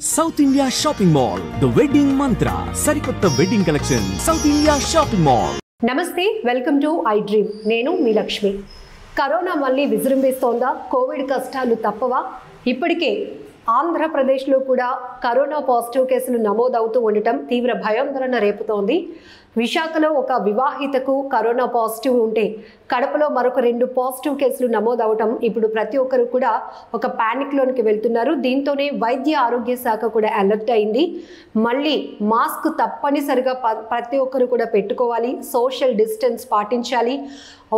South India shopping mall the wedding మంత్ర సరికొత్త wedding collection south India shopping mall. నమస్తే, welcome to I dream. నేను మీ Lakshmi. Corona మళ్ళీ విజృంభిస్తోందా? Covid కష్టాలు తప్పవా? ఇప్పటికే ఆంధ్రప్రదేశ్లో కూడా కరోనా పాజిటివ్ కేసులు నమోదవుతూ ఉండటం తీవ్ర భయాందోళన రేపుతోంది. విశాఖలో ఒక వివాహితకు కరోనా పాజిటివ్ ఉంటే కడపలో మరొక 2 పాజిటివ్ కేసులు నమోదవటం ఇప్పుడు ప్రతి ఒక్కరు కూడా ఒక ప్యానిక్లోనికి వెళ్తున్నారు. దీంతోనే వైద్య ఆరోగ్య శాఖ కూడా అలర్ట్ అయింది. మళ్ళీ మాస్క్ తప్పనిసరిగా ప్రతి ఒక్కరు కూడా పెట్టుకోవాలి, సోషల్ డిస్టెన్స్ పాటించాలి.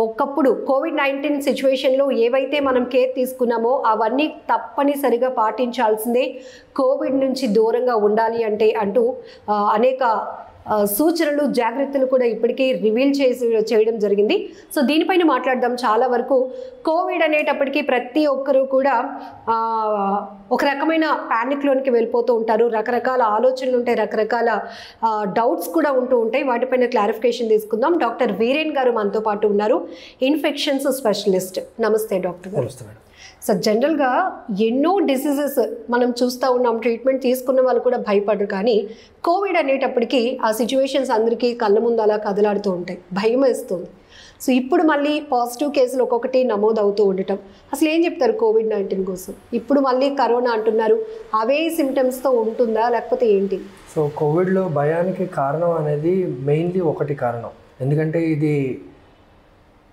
ఒకప్పుడు కోవిడ్-19 సిచ్యువేషన్లో ఏవైతే మనం కేర్ తీసుకున్నామో అవన్నీ తప్పనిసరిగా పాటించాల్సిందే. కోవిడ్ నుంచి దూరంగా ఉండాలి అంటూ అనేక సూచనలు, జాగ్రత్తలు కూడా ఇప్పటికీ రివీల్ చేయడం జరిగింది. సో దీనిపైన మాట్లాడదాం. చాలా వరకు కోవిడ్ అనేటప్పటికీ ప్రతి ఒక్కరూ కూడా ఒక రకమైన ప్యానిక్లోనికి వెళ్ళిపోతూ ఉంటారు. రకరకాల ఆలోచనలు ఉంటాయి, రకరకాల డౌట్స్ కూడా ఉంటూ ఉంటాయి. వాటిపైన క్లారిఫికేషన్ తీసుకుందాం. డాక్టర్ వీరేన్ గారు మనతో పాటు ఉన్నారు, ఇన్ఫెక్షన్స్ స్పెషలిస్ట్. నమస్తే డాక్టర్ గారు. సో జనరల్గా ఎన్నో డిసీజెస్ మనం చూస్తూ ఉన్నాం, ట్రీట్మెంట్ తీసుకున్న వాళ్ళు కూడా భయపడరు. కానీ కోవిడ్ అనేటప్పటికీ ఆ సిచ్యువేషన్స్ అందరికీ కళ్ళ ముందు అలా కదలాడుతూ ఉంటాయి, భయం వేస్తుంది. సో ఇప్పుడు మళ్ళీ పాజిటివ్ కేసులు ఒక్కొక్కటి నమోదవుతూ ఉండటం, అసలు ఏం చెప్తారు కోవిడ్-19 కోసం? ఇప్పుడు మళ్ళీ కరోనా అంటున్నారు, అవే సిమ్టమ్స్తో ఉంటుందా లేకపోతే ఏంటి? సో కోవిడ్లో భయానికి కారణం అనేది మెయిన్లీ ఒకటి కారణం. ఎందుకంటే ఇది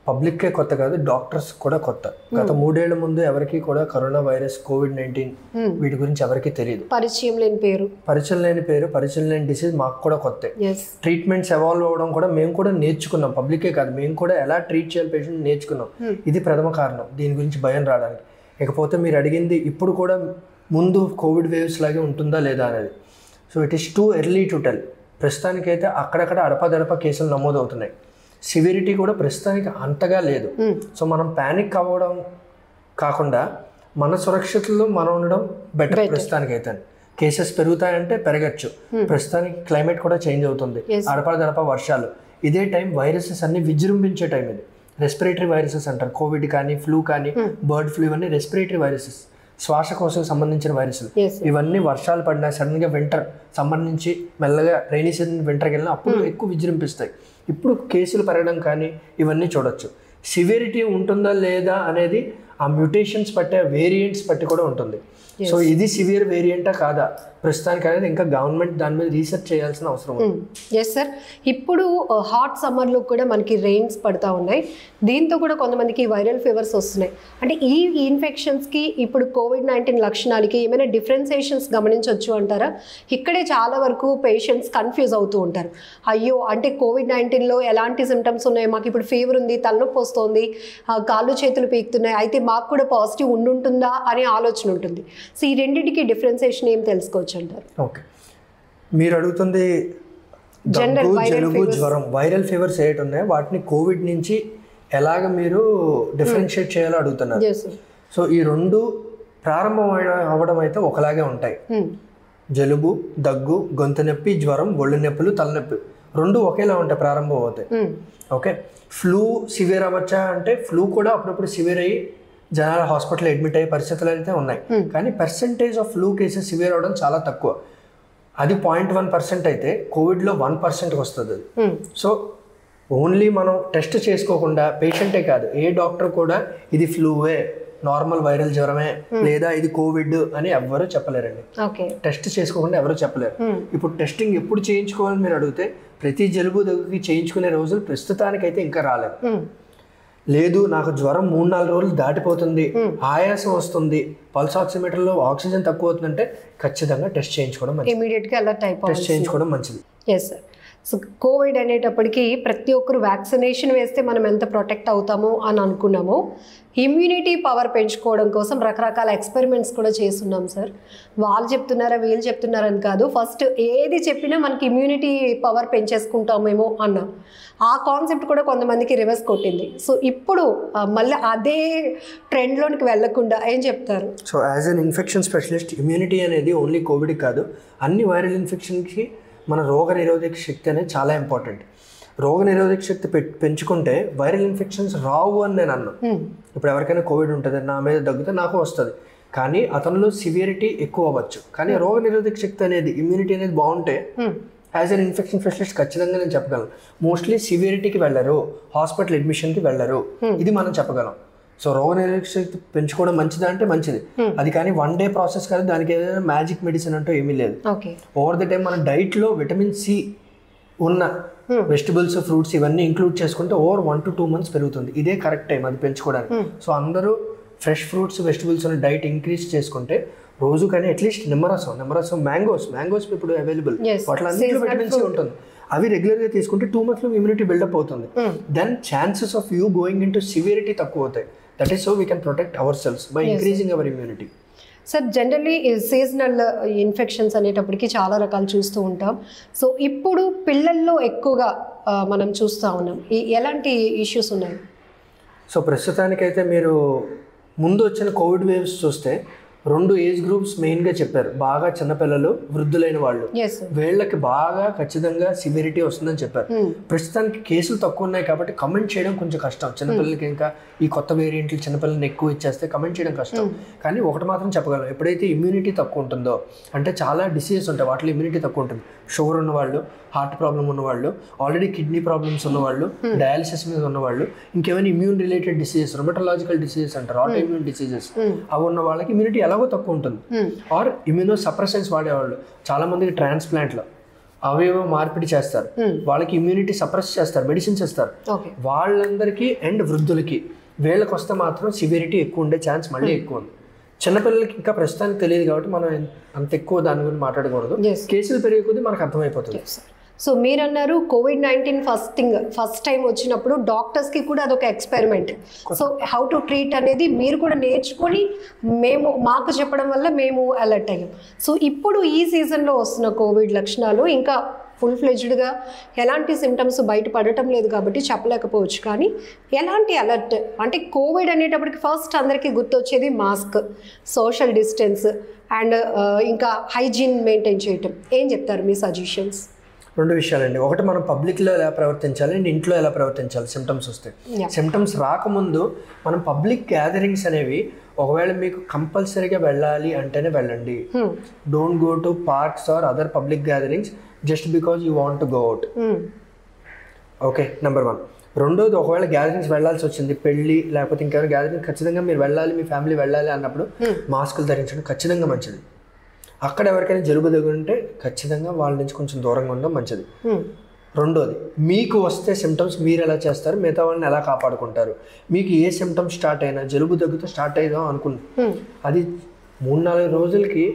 పబ్లిక్కే కొత్త కాదు, డాక్టర్స్ కూడా కొత్త. గత 3 ఏళ్ల ముందు ఎవరికి కూడా కరోనా వైరస్, కోవిడ్-19 వీటి గురించి ఎవరికి తెలియదు. పరిచయం లేని పేరు, పరిచయం లేని డిసీజ్ మాకు కూడా కొత్త. ట్రీట్మెంట్స్ ఎవాల్వ్ అవ్వడం కూడా మేము కూడా నేర్చుకున్నాం. పబ్లికే కాదు, మేము కూడా ఎలా ట్రీట్ చేయాలి పేషెంట్ నేర్చుకున్నాం. ఇది ప్రథమ కారణం దీని గురించి భయం రావడానికి. ఇకపోతే మీరు అడిగింది ఇప్పుడు కూడా ముందు కోవిడ్ వేవ్స్ లాగే ఉంటుందా లేదా అనేది. So it is too early to tell. ప్రస్తుతానికైతే అక్కడక్కడ అడపదడప కేసులు నమోదవుతున్నాయి. సివిరిటీ కూడా ప్రస్తుతానికి అంతగా లేదు. సో మనం ప్యానిక్ అవ్వడం కాకుండా మన సురక్షితలో మనం ఉండడం బెటర్. ప్రస్తుతానికి అయితే కేసెస్ పెరుగుతాయంటే పెరగచ్చు. ప్రస్తుతానికి క్లైమేట్ కూడా చేంజ్ అవుతుంది, అడపదడప వర్షాలు. ఇదే టైం వైరసెస్ అన్ని విజృంభించే టైం ఇది. రెస్పిరేటరీ వైరసెస్ అంటారు. కోవిడ్ కానీ, ఫ్లూ కానీ, బర్డ్ ఫ్లూ ఇవన్నీ రెస్పిరేటరీ వైరసెస్, శ్వాసకోశకు సంబంధించిన వైరస్లు. ఇవన్నీ వర్షాలు పడినా, సడన్గా వింటర్ సమ్మర్ నుంచి మెల్లగా రైనీ సీజన్ వింటర్కి వెళ్ళినా అప్పుడు ఎక్కువ విజృంభిస్తాయి. ఇప్పుడు కేసులు పెరగడం కానీ ఇవన్నీ చూడొచ్చు. సివిరిటీ ఉంటుందా లేదా అనేది ఆ మ్యూటేషన్స్ బట్టి, వేరియంట్స్ బట్టి కూడా ఉంటుంది. సో ఇది సివియర్ వేరియంటా కాదా ప్రస్తుతానికి అనేది ఇంకా గవర్నమెంట్ దాని మీద రీసెర్చ్ చేయాల్సిన అవసరం ఉంది. Yes sir. ఇప్పుడు హాట్ సమ్మర్లో కూడా మనకి రెయిన్స్ పడుతూ ఉన్నాయి. దీంతో కూడా కొంతమందికి వైరల్ ఫీవర్స్ వస్తున్నాయి. అంటే ఈ ఇన్ఫెక్షన్స్కి ఇప్పుడు కోవిడ్-19 లక్షణాలకి ఏమైనా డిఫరెన్సియేషన్స్ గమనించవచ్చు అంటారా? ఇక్కడే చాలా వరకు పేషెంట్స్ కన్ఫ్యూజ్ అవుతూ ఉంటారు. అయ్యో, అంటే కోవిడ్-19లో ఎలాంటి సిమ్టమ్స్ ఉన్నాయి, మాకు ఇప్పుడు ఫీవర్ ఉంది, తలనొప్పి వస్తుంది, కాళ్ళు చేతులు పీకుతున్నాయి, అయితే మాకు కూడా పాజిటివ్ ఉంటుందా అనే ఆలోచన ఉంటుంది. సో ఈ రెండింటికి డిఫరెన్సియేషన్ ఏం తెలుసుకోవచ్చు అంటారు? ఓకే, మీరు అడుగుతుంది దగ్గు, జలుబు, జ్వరం, వైరల్ ఫీవర్స్ ఏటి ఉన్నాయో వాటిని కోవిడ్ నుంచి ఎలాగ మీరు డిఫరెన్షియేట్ చేయాలో అడుగుతున్నారు. సో ఈ 2 ప్రారంభం అవ్వడం అయితే ఒకలాగే ఉంటాయి. జలుబు, దగ్గు, గొంతు నొప్పి, జ్వరం, ఒళ్ళు నొప్పులు, తలనొప్పి 2 ఒకేలా ఉంటాయి ప్రారంభం అవుతాయి. ఓకే, ఫ్లూ సివియర్ అవ్వచ్చా అంటే ఫ్లూ కూడా అప్పుడప్పుడు సివియర్ అయ్యి జనాలు హాస్పిటల్ అడ్మిట్ అయ్యే పరిస్థితులు అయితే ఉన్నాయి. కానీ percentage of flu cases severe అవ్వడం చాలా తక్కువ. అది 0.1% అయితే కోవిడ్లో 1%కి వస్తుంది అది. సో ఓన్లీ మనం టెస్ట్ చేసుకోకుండా పేషెంటే కాదు, ఏ డాక్టర్ కూడా ఇది ఫ్లూవే, నార్మల్ వైరల్ జ్వరమే, లేదా ఇది కోవిడ్ అని ఎవ్వరూ చెప్పలేరండి. టెస్ట్ చేసుకోకుండా ఎవరు చెప్పలేరు. ఇప్పుడు టెస్టింగ్ ఎప్పుడు చేయించుకోవాలని మీరు అడిగితే ప్రతి జలుబు దగ్గరికి చేయించుకునే రోజులు ప్రస్తుతానికైతే ఇంకా రాలేదు. లేదు, నాకు జ్వరం 3-4 రోజులు దాటిపోతుంది, ఆయాసం వస్తుంది, పల్స్ ఆక్సిమీటర్లో ఆక్సిజన్ తక్కువ అవుతుందంటే ఖచ్చితంగా టెస్ట్ చేయించుకోవడం మంచిది. ఇమీడియట్గా అలర్ట్ అయిపోవాలి, టెస్ట్ చేయించుకోవడం మంచిది. Yes sir. సో కోవిడ్ అనేటప్పటికీ ప్రతి ఒక్కరు వ్యాక్సినేషన్ వేస్తే మనం ఎంత ప్రొటెక్ట్ అవుతామో అని అనుకున్నామో, ఇమ్యూనిటీ పవర్ పెంచుకోవడం కోసం రకరకాల ఎక్స్పెరిమెంట్స్ కూడా చేస్తున్నాం సార్. వాళ్ళు చెప్తున్నారా వీళ్ళు చెప్తున్నారని కాదు, ఫస్ట్ ఏది చెప్పినా మనకి ఇమ్యూనిటీ పవర్ పెంచేసుకుంటామేమో అన్న ఆ కాన్సెప్ట్ కూడా కొంతమందికి రివర్స్ కొట్టింది. సో ఇప్పుడు మళ్ళీ అదే ట్రెండ్లోనికి వెళ్ళకుండా ఏం చెప్తారు? So as an infection specialist, immunity అనేది ఓన్లీ కోవిడ్కి కాదు, అన్ని వైరల్ ఇన్ఫెక్షన్కి మన రోగ నిరోధక శక్తి అనేది చాలా ఇంపార్టెంట్. రోగ నిరోధక శక్తి పెంచుకుంటే వైరల్ ఇన్ఫెక్షన్స్ రావు అని నేను అన్నాను. ఇప్పుడు ఎవరికైనా కోవిడ్ ఉంటుంది, నా మీద దగ్గితే నాకు వస్తుంది. కానీ అతనిలో సివియరిటీ ఎక్కువ అవ్వచ్చు. కానీ రోగ నిరోధక శక్తి అనేది, ఇమ్యూనిటీ అనేది బాగుంటే యాజ్ అన్ ఇన్ఫెక్షన్ స్పెషలిస్ట్ ఖచ్చితంగా నేను చెప్పగలను. మోస్ట్లీ సివియరిటీకి వెళ్ళరు, హాస్పిటల్ అడ్మిషన్కి వెళ్ళరు, ఇది మనం చెప్పగలం. సో రోగ నిరోధక శక్తి పెంచుకోవడం మంచిదా అంటే మంచిది, అది కానీ వన్ డే ప్రాసెస్ కాదు, దానికి ఏదైనా మ్యాజిక్ మెడిసిన్ అంటూ ఏమీ లేదు. ఓవర్ ద టైం మన డైట్లో విటమిన్ సి ఉన్న వెజిటబుల్స్, ఫ్రూట్స్ ఇవన్నీ ఇంక్లూడ్ చేసుకుంటే ఓవర్ 1 to 2 months పెరుగుతుంది. ఇదే కరెక్ట్ టైం అది పెంచుకోవడానికి. సో అందరూ ఫ్రెష్ ఫ్రూట్స్, వెజిటబుల్స్ ఉన్న డైట్ ఇంక్రీజ్ చేసుకుంటే రోజు కానీ అట్లీస్ట్ నిమ్మరసం, మ్యాంగోస్ ఇప్పుడు అవైలబుల్, వాటిలో అన్నింటిలో విటమిన్ సి ఉంటుంది. అవి రెగ్యులర్గా తీసుకుంటే 2 months ఇమ్యూనిటీ బిల్డప్ అవుతుంది. Then chances of you going in to severity తక్కువ అవుతాయి. That is so we can protect our cells by increasing our immunity. Sir, generally seasonal infections అనేటప్పటికి చాలా రకాలు చూస్తూ ఉంటాం. సో ఇప్పుడు పిల్లల్లో ఎక్కువగా మనం చూస్తూ ఉన్నాం. ఎలాంటి ఇష్యూస్ ఉన్నాయి? సో ప్రస్తుతానికైతే మీరు ముందు వచ్చిన కోవిడ్ వేవ్స్ చూస్తే 2 ఏజ్ గ్రూప్స్ మెయిన్గా చెప్పారు. బాగా చిన్నపిల్లలు, వృద్ధులైన వాళ్ళు, వీళ్ళకి బాగా ఖచ్చితంగా సివియరిటీ వస్తుందని చెప్పారు. ప్రస్తుతానికి కేసులు తక్కువ ఉన్నాయి కాబట్టి కమెంట్ చేయడం కొంచెం కష్టం. చిన్నపిల్లలకి ఇంకా ఈ కొత్త వేరియంట్లు చిన్నపిల్లల్ని ఎక్కువ ఇచ్చేస్తే కమెంట్ చేయడం కష్టం. కానీ ఒకటి మాత్రం చెప్పగలం, ఎప్పుడైతే ఇమ్యూనిటీ తక్కువ ఉంటుందో, అంటే చాలా డిసీజెస్ ఉంటాయి వాటిలో ఇమ్యూనిటీ తక్కువ ఉంటుంది. షుగర్ ఉన్నవాళ్ళు, హార్ట్ ప్రాబ్లం ఉన్నవాళ్ళు, ఆల్రెడీ కిడ్నీ ప్రాబ్లమ్స్ ఉన్నవాళ్ళు, డయాలిసిస్ మీద ఉన్నవాళ్ళు, ఇంకేమైనా ఇమ్యూన్ రిలేటెడ్ డిసీజెస్, రొమటలాజికల్ డిసీజెస్ అంటారు, ఆటో ఇమ్యూన్ డిసీజెస్, అవి ఉన్న వాళ్ళకి ఇమ్యూనిటీ ఎలాగో తక్కువ ఉంటుంది. ఆర్ ఇమ్యూనో సప్రెసెన్స్ వాడేవాళ్ళు, చాలా మందికి ట్రాన్స్ప్లాంట్లో అవేవో మార్పిడి చేస్తారు, వాళ్ళకి ఇమ్యూనిటీ సప్రెస్ చేస్తారు, మెడిసిన్స్ ఇస్తారు. వాళ్ళందరికీ అండ్ వృద్ధులకి వీళ్ళకి వస్తే మాత్రం సివియరిటీ ఎక్కువ ఉండే ఛాన్స్ మళ్ళీ ఎక్కువ ఉంది. చిన్నపిల్లలకి ఇంకా ప్రస్తుతానికి తెలియదు కాబట్టి మనం అంత ఎక్కువ దాని గురించి మాట్లాడకూడదు. కేసులు పెరిగే కొద్దీ మనకు అర్థమైపోతుంది. సో మీరు అన్నారు COVID-19 ఫస్ట్ టైం వచ్చినప్పుడు డాక్టర్స్కి కూడా అదొక experiment. So how to treat అనేది మీరు కూడా నేర్చుకొని మాకు చెప్పడం వల్ల మేము అలర్ట్ అయ్యాం. సో ఇప్పుడు ఈ సీజన్లో వస్తున్న కోవిడ్ లక్షణాలు ఇంకా ఫుల్ ఫ్లెజ్డ్గా ఎలాంటి సిమ్టమ్స్ బయటపడటం లేదు కాబట్టి చెప్పలేకపోవచ్చు. కానీ ఎలాంటి అలర్ట్ అంటే కోవిడ్ అనేటప్పటికి ఫస్ట్ అందరికీ గుర్తొచ్చేది మాస్క్, సోషల్ డిస్టెన్స్ అండ్ ఇంకా హైజీన్ మెయింటైన్ చేయటం. ఏం చెప్తారు మీ సజెషన్స్? 2 విషయాలండి. ఒకటి, మనం పబ్లిక్లో ఎలా ప్రవర్తించాలి అండ్ ఇంట్లో ఎలా ప్రవర్తించాలి సిమ్టమ్స్ వస్తే. సిమ్టమ్స్ రాకముందు మనం పబ్లిక్ గ్యాదరింగ్స్ అనేవి ఒకవేళ మీకు కంపల్సరీగా వెళ్ళాలి అంటేనే వెళ్ళండి. Don't go to parks or other public gatherings just because you want to go out. Okay, number 1. రెండోది, ఒకవేళ గ్యాదరింగ్స్ వెళ్ళాల్సి వచ్చింది, పెళ్ళి లేకపోతే ఇంకేమైనా గ్యాదరింగ్ ఖచ్చితంగా మీరు వెళ్ళాలి, మీ ఫ్యామిలీ వెళ్ళాలి అన్నప్పుడు మాస్కులు ధరించడం ఖచ్చితంగా మంచిది. అక్కడ ఎవరికైనా జలుబు దగ్గుంటే ఖచ్చితంగా వాళ్ళ నుంచి కొంచెం దూరంగా ఉండడం మంచిది. రెండోది, మీకు వస్తే సిమ్టమ్స్ మీరు ఎలా చేస్తారు, మిగతా వాళ్ళని ఎలా కాపాడుకుంటారు. మీకు ఏ సిమ్టమ్స్ స్టార్ట్ అయినా, జలుబు దగ్గుతో స్టార్ట్ అయ్యాం అనుకుంది, అది 3-4 రోజులకి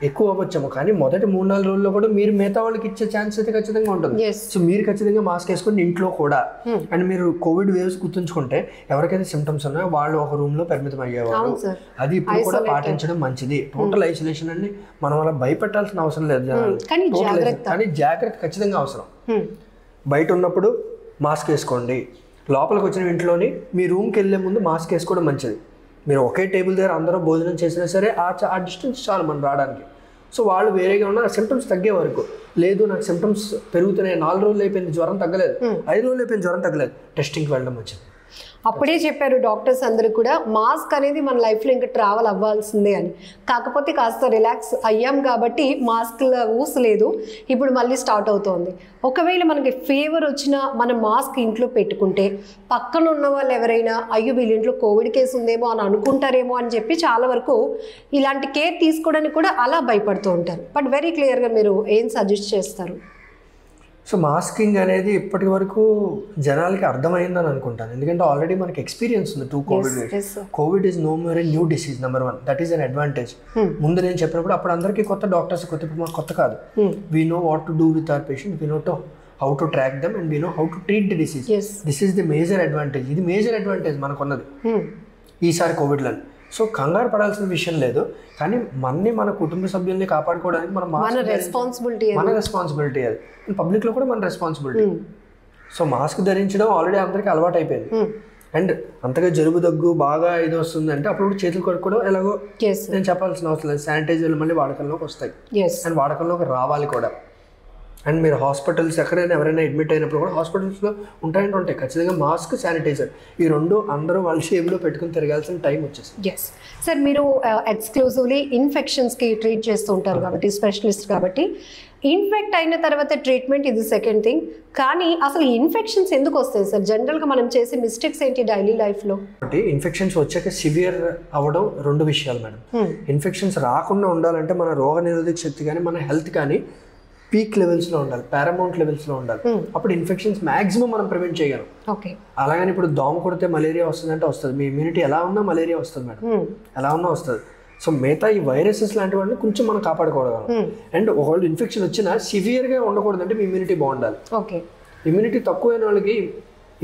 ఎక్కువ అవ్వచ్చాము, కానీ మొదటి 3-4 రోజుల్లో కూడా మీరు మిగతా వాళ్ళకి ఇచ్చే ఛాన్స్ అయితే ఖచ్చితంగా ఉంటుంది. సో మీరు ఖచ్చితంగా మాస్క్ వేసుకుని ఇంట్లో కూడా. అండ్ మీరు కోవిడ్ వేవ్స్ గుర్తుంచుకుంటే ఎవరికైతే సిమ్టమ్స్ ఉన్నాయో వాళ్ళు ఒక రూమ్ లో పరిమితం అయ్యేవారు. అది ఇప్పుడు కూడా పాటించడం మంచిది. టోటల్ ఐసోలేషన్ అని మనం అలా భయపెట్టాల్సిన అవసరం లేదు జనాలు, కానీ జాగ్రత్త ఖచ్చితంగా అవసరం. బయట ఉన్నప్పుడు మాస్క్ వేసుకోండి, లోపలికి వచ్చిన ఇంట్లోని మీ రూమ్కి వెళ్ళే ముందు మాస్క్ వేసుకోవడం మంచిది. మీరు ఒకే టేబుల్ దగ్గర అందరూ భోజనం చేసినా సరే ఆ డిస్టెన్స్ చాలు మనం రావడానికి. సో వాళ్ళు వేరేగా ఉన్న సిమ్టమ్స్ తగ్గే వరకు. లేదు నాకు సిమ్టమ్స్ పెరుగుతున్నాయి, 4 రోజులు అయిపోయింది జ్వరం తగ్గలేదు, 5 రోజులు అయిపోయింది జ్వరం తగ్గలేదు, టెస్టింగ్కి వెళ్ళడం మంచిది. అప్పుడే చెప్పారు డాక్టర్స్ అందరూ కూడా, మాస్క్ అనేది మన లైఫ్లో ఇంకా ట్రావెల్ అవ్వాల్సిందే అని. కాకపోతే కాస్త రిలాక్స్ అయ్యాం కాబట్టి మాస్క్ల ఊసలేదు, ఇప్పుడు మళ్ళీ స్టార్ట్ అవుతోంది. ఒకవేళ మనకి ఫీవర్ వచ్చినా మనం మాస్క్ ఇంట్లో పెట్టుకుంటే పక్కన ఉన్న వాళ్ళు ఎవరైనా అయ్యో వీళ్ళ ఇంట్లో కోవిడ్ కేసు ఉందేమో అని అనుకుంటారేమో అని చెప్పి చాలా వరకు ఇలాంటి కేర్ తీసుకోవడానికి కూడా అలా భయపడుతూ ఉంటారు. బట్ వెరీ క్లియర్గా మీరు ఏం సజెస్ట్ చేస్తారు? సో మాస్కింగ్ అనేది ఇప్పటి వరకు జనాలకి అర్థమైందని అనుకుంటాను, ఎందుకంటే ఆల్రెడీ మనకి ఎక్స్పీరియన్స్ ఉంది 2 Covid waves. Covid is no more a new disease, number 1. That is an advantage. ముందు నేను చెప్పినప్పుడు అప్పుడు అందరికీ కొత్త, డాక్టర్స్ కొత్త, ఇప్పుడు మాకు కొత్త కాదు. We know what to do with our patient, we know how to track them and we know how to treat the disease. This is the major advantage. ఇది మేజర్ అడ్వాంటేజ్ మనకున్నది ఈసారి కోవిడ్లో. సో కంగారు పడాల్సిన విషయం లేదు, కానీ మన కుటుంబ సభ్యుల్ని కాపాడుకోవడానికి మన రెస్పాన్సిబిలిటీ అది. పబ్లిక్లో కూడా మన రెస్పాన్సిబిలిటీ. సో మాస్క్ ధరించడం ఆల్రెడీ అందరికీ అలవాటు అయిపోయింది. అండ్ అంతగా జలుబు దగ్గు బాగా ఇది వస్తుంది అంటే అప్పుడు చేతులు కడుక్కోవడం ఎలాగో నేను చెప్పాల్సిన అవసరం లేదు. శానిటైజర్లు మళ్ళీ వాడకంలోకి వస్తాయి అండ్ వాడకంలోకి రావాలి కూడా. అండ్ మీరు హాస్పిటల్స్ ఎక్కడైనా ఎవరైనా అడ్మిట్ అయినప్పుడు కూడా హాస్పిటల్స్లో ఉంటాయి ఖచ్చితంగా మాస్క్, శానిటైజర్, ఈ రెండు అందరూ వాళ్ళ షేప్లో పెట్టుకుని తిరగాల్సిన టైం వచ్చేసింది. ఎస్ సార్, మీరు ఎక్స్క్లూజివ్లీ ఇన్ఫెక్షన్స్కి ట్రీట్ చేస్తూ ఉంటారు కాబట్టి, స్పెషలిస్ట్ కాబట్టి, ఇన్ఫెక్ట్ అయిన తర్వాత ట్రీట్మెంట్ ఇది సెకండ్ థింగ్. కానీ అసలు ఇన్ఫెక్షన్స్ ఎందుకు వస్తాయి సార్? జనరల్గా మనం చేసే మిస్టేక్స్ ఏంటి డైలీ లైఫ్లో? అంటే ఇన్ఫెక్షన్స్ వచ్చాక సివియర్ అవ్వడం రెండు విషయాలు మేడం. ఇన్ఫెక్షన్స్ రాకుండా ఉండాలంటే మన రోగ నిరోధక శక్తి కానీ మన హెల్త్ కానీ పీక్ లెవెల్స్లో ఉండాలి, పారామౌంట్ లెవెల్స్లో ఉండాలి. అప్పుడు ఇన్ఫెక్షన్స్ మ్యాక్సిమం మనం ప్రివెంట్ చేయగలం. ఓకే, అలాగని ఇప్పుడు దోమ కొడితే మలేరియా వస్తుందంటే వస్తుంది, మీ ఇమ్యూనిటీ ఎలా ఉన్నా మలేరియా వస్తుంది మేడం, ఎలా ఉన్నా వస్తుంది. సో మిగతా ఈ వైరసెస్ లాంటి వాటిని కొంచెం మనం కాపాడుకోవడం. అండ్ ఒకవేళ ఇన్ఫెక్షన్ వచ్చినా సివియర్గా ఉండకూడదు అంటే మీ ఇమ్యూనిటీ బాగుండాలి. ఓకే, ఇమ్యూనిటీ తక్కువైన వాళ్ళకి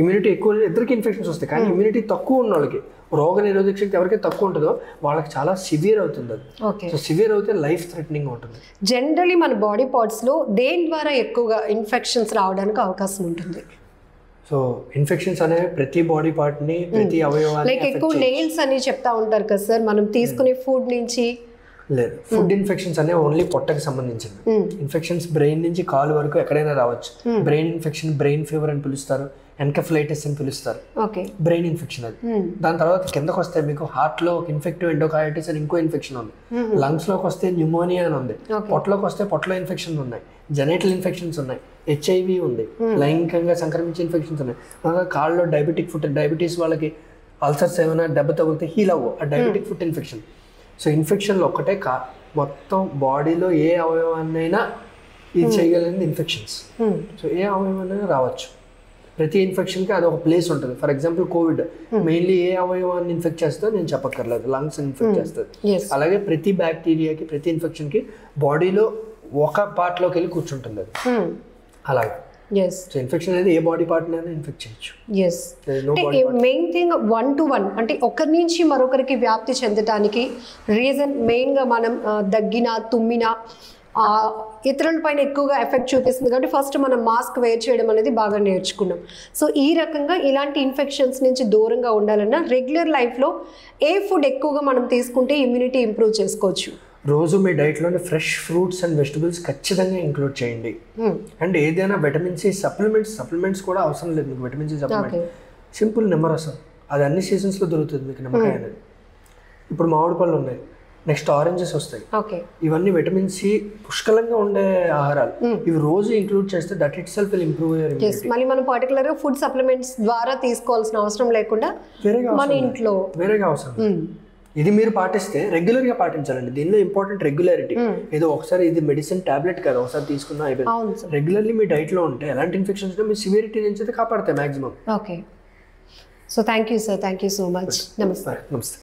ఇమ్యూనిటీ ఎక్కువ, ఇద్దరికి ఇన్ఫెక్షన్స్ వస్తాయి. కానీ ఇమ్యూనిటీ తక్కువ ఉన్న వాళ్ళకి, రోగ నిరోధక శక్తి ఎవరికి తక్కువ ఉంటుందో వాళ్ళకి చాలా సివియర్ అవుతుంది అది. ఓకే, సో సివియర్ అవుతే లైఫ్ థ్రెటనింగ్ ఉంటుంది. జనరలీ మన బాడీ పార్ట్స్లో దేని ద్వారా ఎక్కువగా ఇన్ఫెక్షన్స్ రావడానికి అవకాశం ఉంటుంది? సో ఇన్ఫెక్షన్స్ అనేవి ప్రతి బాడీ పార్ట్ని, ప్రతి అవయవాన్ని, లైక్ ఎక్కువ నెయిల్స్ అని చెప్తా ఉంటారు కదా సార్, మనం తీసుకునే ఫుడ్ నుంచి. లేదు, ఫుడ్ ఇన్ఫెక్షన్స్ అనేవి ఓన్లీ పొట్టకి సంబంధించింది. ఇన్ఫెక్షన్స్ బ్రెయిన్ నుంచి కాలు వరకు ఎక్కడైనా రావచ్చు. బ్రెయిన్ ఇన్ఫెక్షన్ బ్రెయిన్ ఫీవర్ అని పిలుస్తారు, ఎన్కెఫలైటిస్ అని పిలుస్తారు. ఓకే, బ్రెయిన్ ఇన్ఫెక్షన్ అది. దాని తర్వాత కిందకు వస్తే మీకు హార్ట్ లో ఒక ఇన్ఫెక్టివ్ ఎండోకార్డిటిస్ అని ఇంకో ఇన్ఫెక్షన్ ఉంది. లంగ్స్ లోకి వస్తే న్యూమోనియా అని ఉంది. పొట్టలోకి వస్తే పొట్టలో ఇన్ఫెక్షన్స్ ఉన్నాయి, జెనైటల్ ఇన్ఫెక్షన్స్ ఉన్నాయి, హెచ్ఐవి ఉంది, లైంగికంగా సంక్రమించే ఇన్ఫెక్షన్స్ ఉన్నాయి. కాళ్ళలో డయాబెటీస్ వాళ్ళకి అల్సర్స్ ఏమైనా దెబ్బ తగిలితే హీల్ అవ్వవు, ఆ డయాబెటిక్ ఫుట్ ఇన్ఫెక్షన్. సో ఇన్ఫెక్షన్లు ఒక్కటే మొత్తం బాడీలో ఏ అవయవాన్నైనా ఇది చేయగలిగింది ఇన్ఫెక్షన్స్. సో ఏ అవయవాన్నైనా రావచ్చు. ప్రతి ఇన్ఫెక్షన్కి అది ఒక ప్లేస్ ఉంటుంది. ఫర్ ఎగ్జాంపుల్ కోవిడ్ మెయిన్లీ ఏ అవయవాన్ని ఇన్ఫెక్ట్ చేస్తుందో నేను చెప్పక్కర్లేదు, లంగ్స్ ఇన్ఫెక్ట్ చేస్తుంది. అలాగే ప్రతి బ్యాక్టీరియాకి, ప్రతి ఇన్ఫెక్షన్కి బాడీలో ఒక పార్ట్లోకి వెళ్ళి కూర్చుంటుంది అది. అలాగే సో ఇన్ఫెక్షన్ అనేది ఏ బాడీ పార్ట్ అయినా ఇన్ఫెక్ట్ చేయొచ్చు. మెయిన్ థింగ్ 1 to 1 అంటే ఒకరి నుంచి మరొకరికి వ్యాప్తి చెందడానికి రీజన్ మెయిన్గా మనం దగ్గిన, తుమ్మిన ఇతరుల పైన ఎక్కువగా ఎఫెక్ట్ చూపిస్తుంది కాబట్టి ఫస్ట్ మనం మాస్క్ వేర్ చేయడం అనేది బాగా నేర్చుకున్నాం. సో ఈ రకంగా ఇలాంటి ఇన్ఫెక్షన్స్ నుంచి దూరంగా ఉండాలన్నా రెగ్యులర్ లైఫ్లో ఏ ఫుడ్ ఎక్కువగా మనం తీసుకుంటే ఇమ్యూనిటీ ఇంప్రూవ్ చేసుకోవచ్చు? రోజు మీ డైట్లోని ఫ్రెష్ ఫ్రూట్స్ అండ్ వెజిటబుల్స్ ఖచ్చితంగా ఇంక్లూడ్ చేయండి. అండ్ ఏదైనా విటమిన్ సి సప్లిమెంట్స్ కూడా అవసరం లేదు మీకు. విటమిన్ సి సప్లిమెంట్ సింపుల్ నిమ్మరసం, అది అన్ని సీజన్స్లో దొరుకుతుంది మీకు. నిమ్మకాయ అనేది, ఇప్పుడు మామిడి పళ్ళు ఉన్నాయి, నెక్స్ట్ ఆరెంజెస్ వస్తాయి. ఇవన్నీ విటమిన్ సి పుష్కలంగా ఉండే ఆహారాలు. ఇవి రోజు ఇంక్లూడ్ చేస్తే that it self will improve your immunity. మళ్ళీ మనం పర్టికులర్గా ఫుడ్ సప్లిమెంట్స్ ద్వారా తీసుకోవాల్సిన అవసరం లేకుండా మన ఇంట్లో వేరేగా అవసరం. ఇది మీరు పాటిస్తే రెగ్యులర్గా పాటించాలండి. దీనిలో ఇంపార్టెంట్ రెగ్యులారిటీ. ఏదో ఒకసారి ఇది మెడిసిన్ టాబ్లెట్ కదా ఒకసారి తీసుకున్నా అయిపోయింది. రెగ్యులర్లీ మీ డైట్లో ఉంటే ఎలాంటి ఇన్ఫెక్షన్స్ మీ సివియరిటీ నుంచి అయితే కాపాడతాయి maximum. Okay, so thank you sir, thank you so much. నమస్తే.